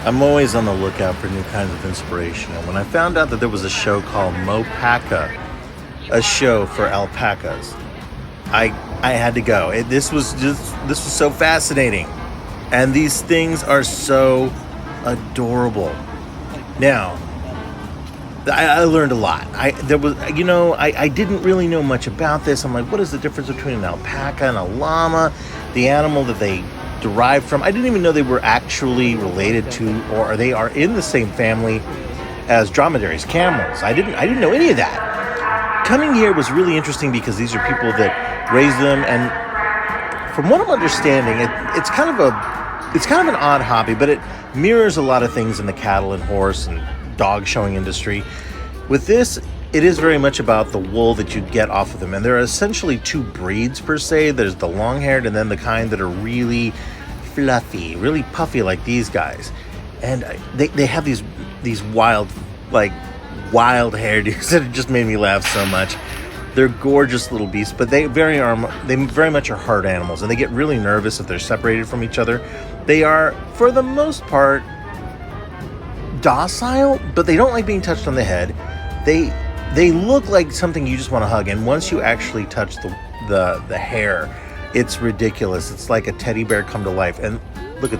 I'm always on the lookout for new kinds of inspiration. And when I found out that there was a show called Mopaca, a show for alpacas, I had to go. This was so fascinating. And these things are so adorable. Now, I learned a lot. I didn't really know much about this. I'm like, what is the difference between an alpaca and a llama? The animal that they derived from. I didn't even know they were actually related to, or they are in the same family as dromedaries, camels. I didn't know any of that. Coming here was really interesting because these are people that raise them, and from what I'm understanding, it's kind of an odd hobby, but it mirrors a lot of things in the cattle and horse and dog showing industry. With this, it is very much about the wool that you get off of them, and there are essentially two breeds per se. There's the long-haired and then the kind that are really fluffy, really puffy like these guys. And they have these wild hairdos that just made me laugh so much. They're gorgeous little beasts, but they very much are hard animals, and they get really nervous if they're separated from each other. They are, for the most part, docile, but they don't like being touched on the head. They look like something you just want to hug, and once you actually touch the hair, it's ridiculous. It's like a teddy bear come to life. And look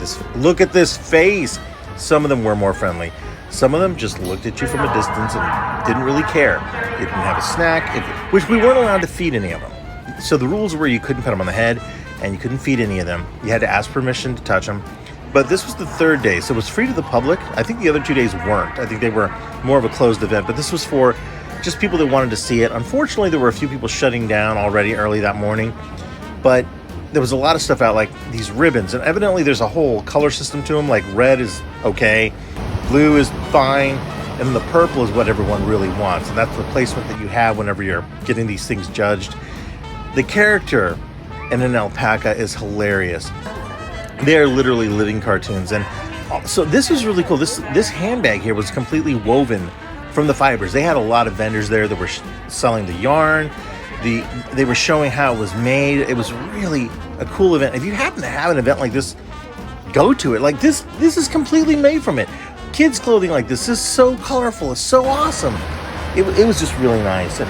at this face. Some of them were more friendly. Some of them just looked at you from a distance and didn't really care. They didn't have a snack, which we weren't allowed to feed any of them. So the rules were you couldn't pet them on the head, and you couldn't feed any of them. You had to ask permission to touch them. But this was the third day, so it was free to the public. I think the other 2 days weren't. I think they were more of a closed event, but this was for just people that wanted to see it. Unfortunately, there were a few people shutting down already early that morning, but there was a lot of stuff out, like these ribbons, and evidently there's a whole color system to them. Like red is okay, blue is fine, and then the purple is what everyone really wants, and that's the placement that you have whenever you're getting these things judged. The character in an alpaca is hilarious. They are literally living cartoons, and so this was really cool. This handbag here was completely woven from the fibers. They had a lot of vendors there that were selling the yarn. They were showing how it was made. It was really a cool event. If you happen to have an event like this, go to it. Like this is completely made from it. Kids clothing like this is so colorful. It's so awesome. It was just really nice, and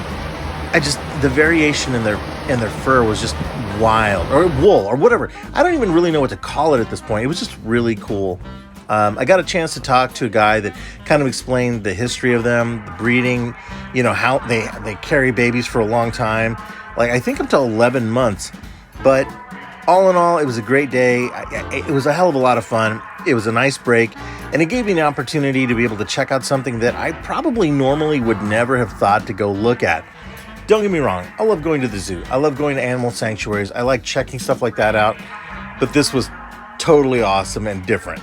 the variation in their fur was just wild, or wool, or whatever. I don't even really know what to call it at this point. It was just really cool. I got a chance to talk to a guy that kind of explained the history of them, the breeding, how they carry babies for a long time, like I think up to 11 months. But all in all, it was a great day. It was a hell of a lot of fun. It was a nice break, and it gave me an opportunity to be able to check out something that I probably normally would never have thought to go look at. Don't get me wrong, I love going to the zoo. I love going to animal sanctuaries. I like checking stuff like that out. But this was totally awesome and different.